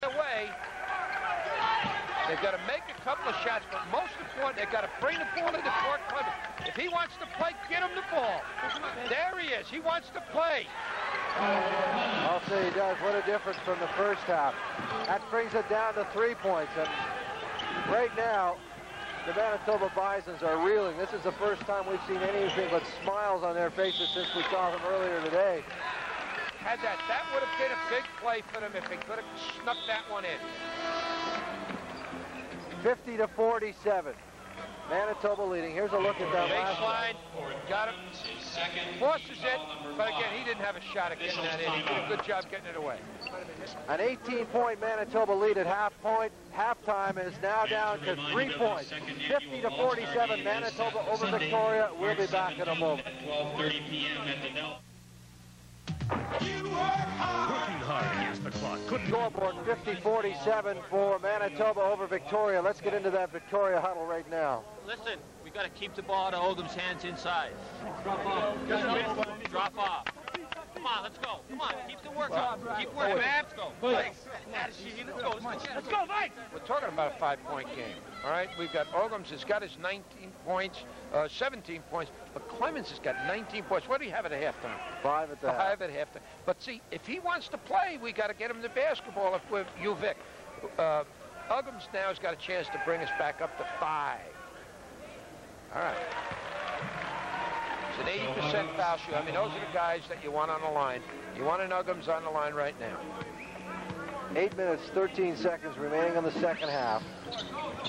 away. They've got to make a couple of shots, but most important, they've got to bring the ball into Fort Clement. If he wants to play, get him the ball. There he is. He wants to play. I'll say he does. What a difference from the first half. That brings it down to 3 points. And right now, the Manitoba Bisons are reeling. This is the first time we've seen anything but smiles on their faces since we saw them earlier today. Had that would have been a big play for them if they could have snuck that one in. 50-47. Manitoba leading. Here's a look at that last baseline. Got him. Forces it, but again, he didn't have a shot at getting that in. He did a good job getting it away. An 18-point Manitoba lead at halftime is now down to 3 points. 50-47, Manitoba over Victoria. We'll be back in a moment. 12:30 p.m. at the Dell. Working hard against the clock. Scoreboard 50-47 for Manitoba over Victoria. Let's get into that Victoria huddle right now. Listen, we got to keep the ball out of Oldham's hands inside. Drop off. Drop off. Come on, let's go. Come on, keep the work up. Keep working, man. Let's go. Let's go. Let's go, Mike. We're talking about a 5-point game, all right? We've got Oldham's has got his 19 points, 17 points, but Clemens has got 19 points. What do you have at a halftime? 5 at the half. 5 at halftime. But see, if he wants to play, we got to get him the basketball if we're UVIC. Uggams now has got a chance to bring us back up to 5. All right. It's an 80% foul shoot. I mean, those are the guys that you want on the line. You want an Uggams on the line right now. 8 minutes, 13 seconds remaining on the second half.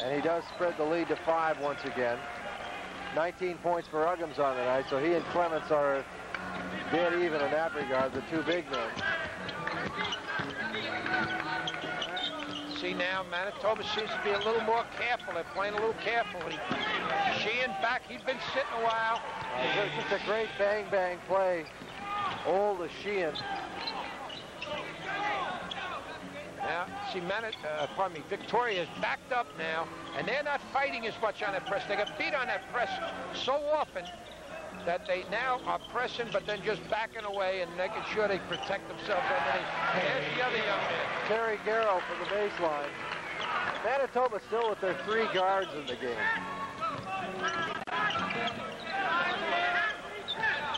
And he does spread the lead to 5 once again. 19 points for Uggams on the night, so he and Clements are dead even in that regard, the two big men. See now, Manitoba seems to be a little more careful. They're playing a little carefully. Sheehan back, he's been sitting a while. Just a great bang-bang play. Old Sheehan. Now, see, Victoria is backed up now, and they're not fighting as much on that press. They got beat on that press so often that they now are pressing, but then just backing away and making sure they protect themselves underneath. There's the other young man. Terry Garrow from the baseline. Manitoba still with their 3 guards in the game.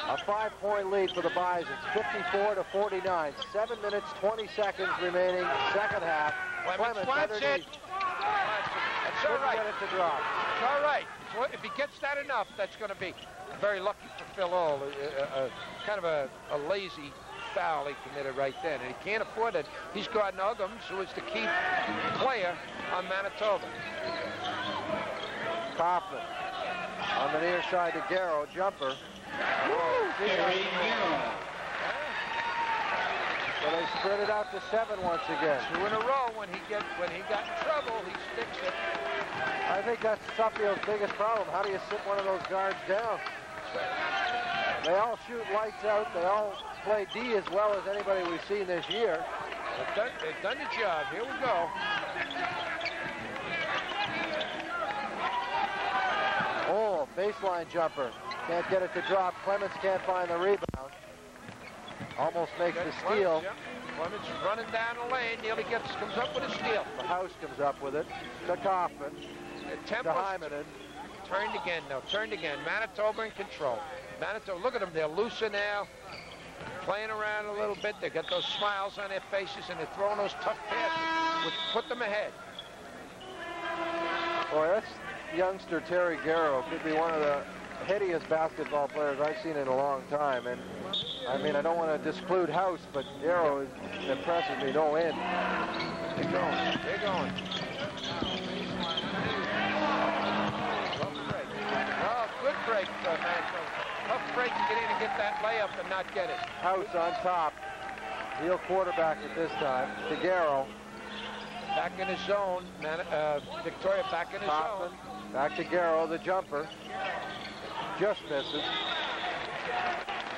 A 5-point lead for the Bisons, 54-49. 7 minutes, 20 seconds remaining, second half. Clements underneath. That's all right. Get it to drop. It's all right. So if he gets that enough, that's going to be very lucky for Phil Ohl. Kind of a lazy foul he committed right then. And he can't afford it. He's guarding Uggams, who is the key player on Manitoba. Kaufman on the near side to Garrow, jumper. Terry Garrow. So they spread it out to 7 once again. 2 in a row. When he got in trouble, he sticks it. I think that's Suffield's biggest problem. How do you sit one of those guards down? They all shoot lights out. They all play D as well as anybody we've seen this year. They've done the job. Here we go. Oh, baseline jumper. Can't get it to drop. Clements can't find the rebound. Almost makes the steal. Clements running down the lane. Nearly comes up with a steal. The House comes up with it. To Kaufman. To Hymanen. Turned again, though. Turned again. Manitoba in control. Manitoba, look at them. They're looser now. Playing around a little bit. They got those smiles on their faces, and they're throwing those tough passes, which put them ahead. Boy, that's youngster Terry Garrow. Could be one of the headiest basketball players I've seen in a long time. And I mean, I don't want to disclude House, but Garrow impresses me no end. They're going. They're going. Oh, good break for Manitoba. Tough break to get in and get that layup and not get it. House on top. He'll quarterback it this time to Garrow. Back in his zone. Victoria back in his zone. Back to Garrow, the jumper. Just misses.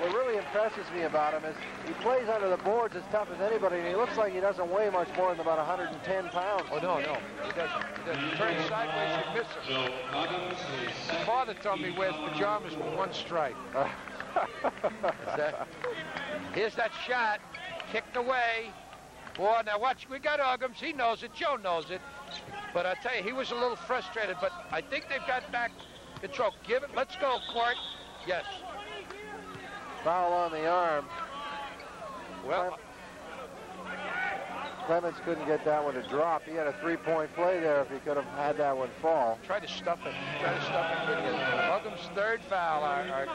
What really impresses me about him is he plays under the boards as tough as anybody, and he looks like he doesn't weigh much more than about 110 pounds. Oh, no. He doesn't. He turns sideways, you miss him. His father told me he wears pajamas with one stripe. Here's that shot. Kicked away. Boy, now watch, we got Uggams. He knows it. Joe knows it. But I tell you, he was a little frustrated. But I think they've got back control. Give it. Let's go, Court. Yes. Foul on the arm. Well, Clemens couldn't get that one to drop. He had a three-point play there if he could have had that one fall. Try to stuff it. Try to stuff it. Couldn't get it. Uggams' third foul. Our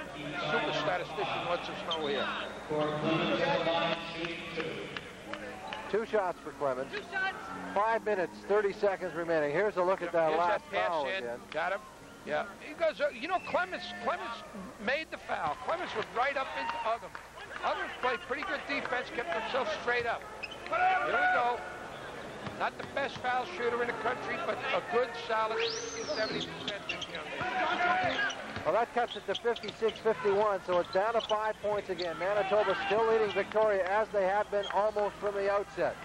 super statistician lets us know here. 2 shots for Clemens. 5 minutes, 30 seconds remaining. Here's a look at that last foul again. Got him. Yeah. He goes, you know, Clemens made the foul. Clemens was right up into Uggams. Uggams played pretty good defense, kept himself straight up. Here we go. Not the best foul shooter in the country, but a good, solid 70% this young man. Well, that cuts it to 56-51, so it's down to 5 points again. Manitoba still leading Victoria as they have been almost from the outset.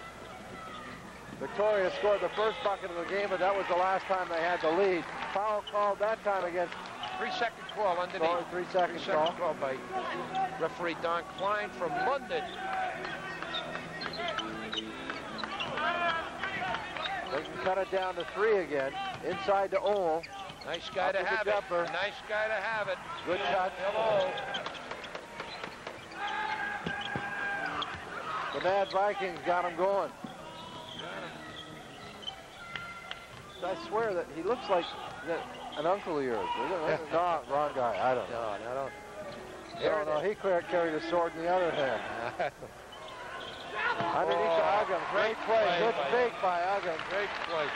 Victoria scored the first bucket of the game, but that was the last time they had the lead. Foul called that time against 3-second call underneath. Sorry, 3 seconds call by referee Don Klein from London. They can cut it down to 3 again. Inside to Ole. Nice guy to have it. Nice guy to have it. Good shot. Hello. The Mad Vikings got him going. I swear that he looks like an uncle of yours. No, wrong guy. I don't know. No, I don't. No, he carried a sword in the other hand. Underneath to Uggams. Great play. Good fake by Uggams. Great play.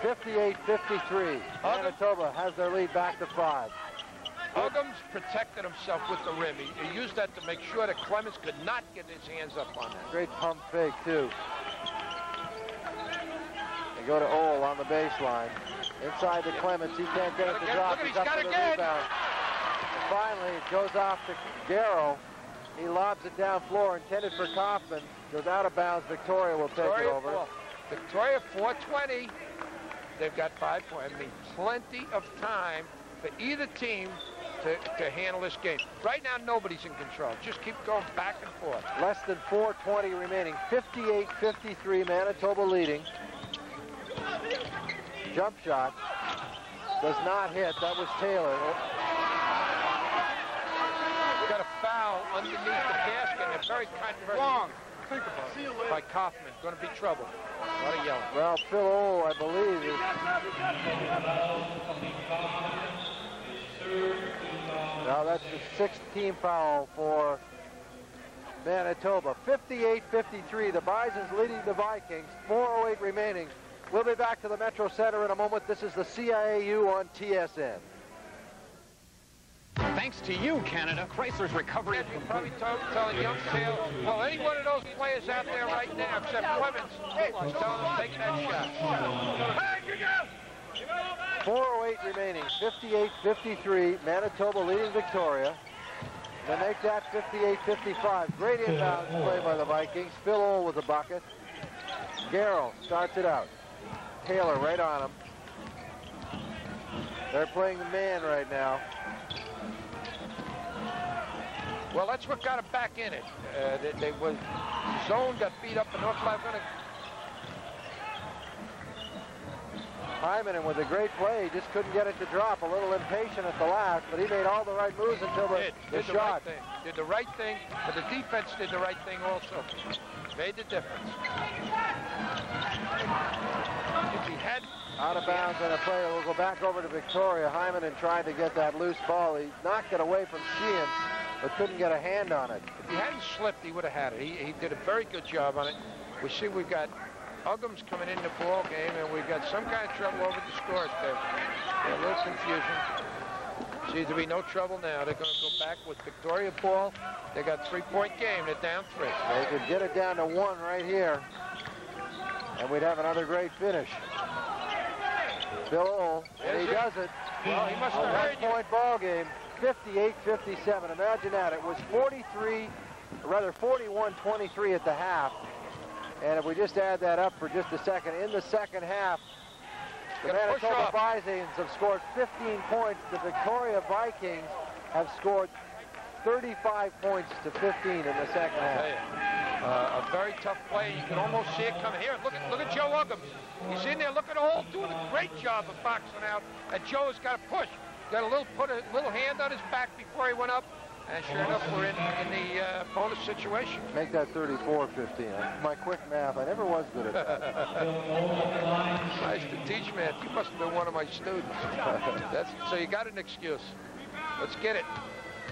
58-53. Manitoba has their lead back to 5. Uggams protected himself with the rim. He used that to make sure that Clemens could not get his hands up on that. Great pump fake, too. They go to Ole on the baseline. Inside to Clemens. He can't get it to drop. He's up for the rebound. And finally, it goes off to Garrow. He lobs it down floor, intended for Kaufman. Goes out of bounds. Victoria will take it over. Victoria 420. They've got 5 points. I mean, plenty of time for either team to handle this game. Right now, nobody's in control. Just keep going back and forth. Less than 4:20 remaining. 58-53, Manitoba leading. Jump shot. Does not hit. That was Taylor. Got a foul underneath the basket. And it's very controversial. Wrong. Think about it. By Kaufman. Going to be trouble. A lot of yelling. Well, Phil Ole, I believe, is... Now that's the 6th team foul for Manitoba. 58-53. The Bison's leading the Vikings. 4:08 remaining. We'll be back to the Metro Center in a moment. This is the CIAU on TSN. Thanks to you, Canada, Chrysler's recovery is You're probably telling young Taylor, well, any one of those players out there right now, except Clemens, is telling them to take that shot. 4:08 remaining. 58-53. Manitoba leading Victoria. They make that 58-55. Great inbounds play by the Vikings. Phil Ole with the bucket. Garrow starts it out. Taylor right on him. They're playing the man right now. Well, that's what got him back in it. Zone got beat up in North Carolina. Hyman with a great play. He just couldn't get it to drop. A little impatient at the last, but he made all the right moves until the shot. Did the right thing, but the defense did the right thing also. Made the difference. If he had... Out of bounds and a play. We'll go back over to Victoria. Hyman tried to get that loose ball. He knocked it away from Sheehan, but couldn't get a hand on it. If he hadn't slipped, he would have had it. He did a very good job on it. We see we've got Uggams coming in the ball game, and we've got some kind of trouble over the scores there. A little confusion. Seems to be no trouble now. They're going to go back with Victoria ball. They got 3-point game. They're down 3. They could get it down to 1 right here, and we'd have another great finish. Phil Ole, and he does it. Well, he must have heard you. 1-point ball game, 58-57. Imagine that. It was 41-23 at the half. And if we just add that up for just a second, in the second half, the Manitoba Bisons have scored 15 points. The Victoria Vikings have scored 35 points to 15 in the second half. A very tough play. You can almost see it coming here. Look at Joe Uggams. He's in there looking all, doing a great job of boxing out. And Joe has got to push. Got a put a little hand on his back before he went up. And sure enough, we're in the bonus situation. Make that 34-15. My quick math, I never was good at that. Nice to teach, man. You must have been one of my students. So you got an excuse. Let's get it.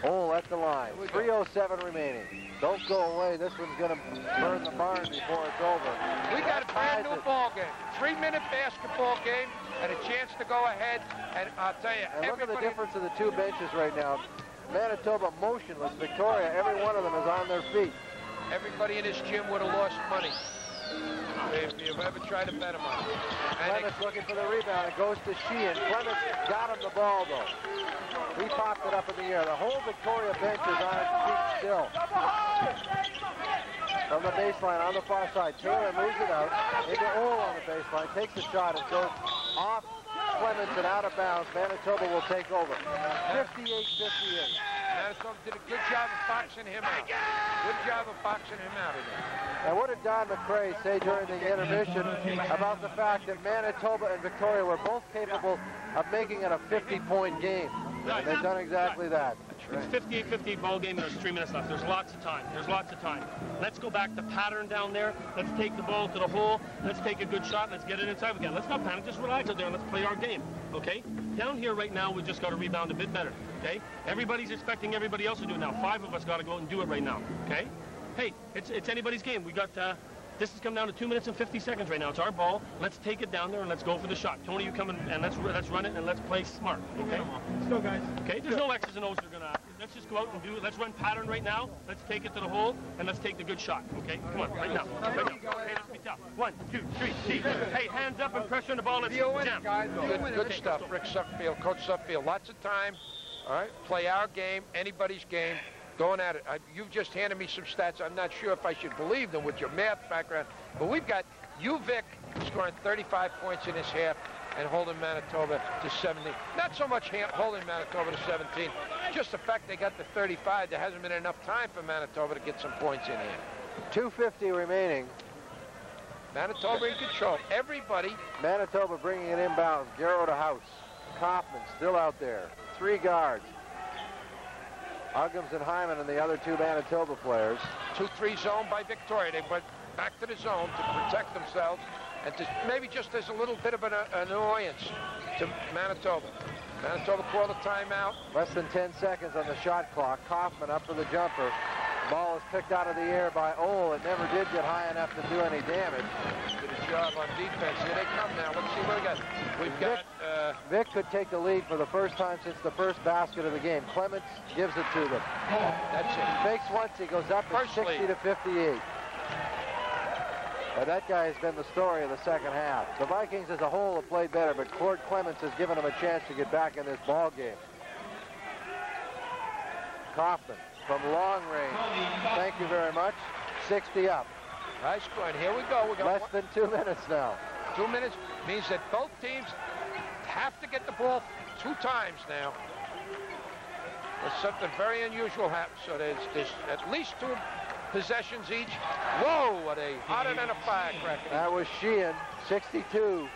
Oh, at the line. 3:07 remaining. Don't go away. This one's going to burn the barn before it's over. We got a brand new ball game. 3-minute basketball game and a chance to go ahead. And I'll tell you, and look at the difference of the two benches right now. Manitoba motionless. Victoria, every one of them is on their feet. Everybody in this gym would have lost money if you've ever tried to bet them on it. Clements looking for the rebound. It goes to Sheehan. Clements got him the ball, though. He popped it up in the air. The whole Victoria bench is on its feet still. From the baseline on the far side, Taylor moves it out into Ole on the baseline, takes a shot and goes off Clements and out of bounds. Manitoba will take over. 58-58. Manitoba did a good job of boxing him out. Good job of boxing him out in there. And what did Don McCrae say during the intermission about the fact that Manitoba and Victoria were both capable of making it a 50-point game? And they've done exactly that. It's 58-58 ball game, and there's 3 minutes left. There's lots of time. There's lots of time. Let's go back to pattern down there. Let's take the ball to the hole. Let's take a good shot. Let's get it inside again. Let's not panic. Just relax out there and let's play our game. Okay? Down here right now, we just got to rebound a bit better. Okay? Everybody's expecting everybody else to do it now. 5 of us got to go out and do it right now. Okay? Hey, it's anybody's game. We got this has come down to 2 minutes and 50 seconds right now. It's our ball. Let's take it down there and let's go for the shot. Tony, you come in and let's run it and let's play smart. Okay? Let's go, guys. Okay? There's no X's and O's that are gonna. Let's just go out and do it. Let's run pattern right now. Let's take it to the hole and let's take the good shot. Okay? Come on, right now. Right now. Okay, let's be tough. 1, 2, 3, see. Hey, hands up and pressure on the ball. Let's jam. Good stuff, Rick Suffield, Coach Suffield. Lots of time. All right, play our game, anybody's game. Going at it. You've just handed me some stats. I'm not sure if I should believe them with your math background, but we've got UVIC scoring 35 points in this half and holding Manitoba to 17. Not so much holding Manitoba to 17, just the fact they got the 35. There hasn't been enough time for Manitoba to get some points in here. 2:50 remaining. Manitoba in control. Everybody. Manitoba bringing it inbounds. Garrow to House. Kaufman still out there. 3 guards. Uggams and Hyman and the other 2 Manitoba players. 2-3 zone by Victoria. They went back to the zone to protect themselves and to maybe just as a little bit of an annoyance to Manitoba. Manitoba called a timeout. Less than 10 seconds on the shot clock. Kaufman up for the jumper. Ball is picked out of the air by Ole. It never did get high enough to do any damage. Did a job on defense. Here they come now. Let's see what we got. We've got... Vic could take the lead for the first time since the first basket of the game. Clements gives it to them. That's it. Fakes once, he goes up at 60-58. And that guy has been the story of the second half. The Vikings as a whole have played better, but Cord Clements has given them a chance to get back in this ball game. Kaufman from long range. Thank you very much. 60 up. Nice score. And here we go. We got less than 2 minutes now. 2 minutes means that both teams have to get the ball 2 times now. There's something very unusual happens. So there's at least 2 possessions each. Whoa, what a hotter than a firecracker. That was Sheehan, 62-60.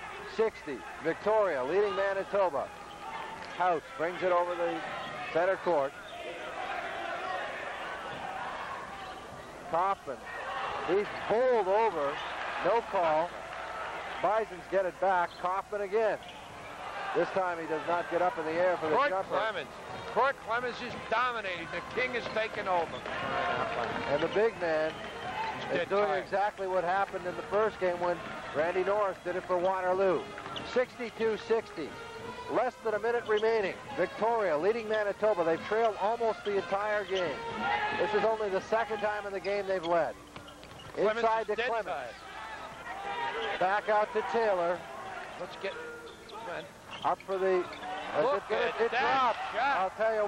Victoria leading Manitoba. House brings it over the center court. Kaufman, he's bowled over, no call. Bisons get it back. Kaufman again. This time he does not get up in the air for the jumper. Cord Clements is dominating. The king is taking over. And the big man is doing exactly what happened in the first game when Randy Norris did it for Waterloo. 62-60. Less than a minute remaining. Victoria leading Manitoba. They've trailed almost the entire game. This is only the second time in the game they've led. Inside to Clements. Back out to Taylor. Let's get... Up for the... Look at it dropped. Shot. I'll tell you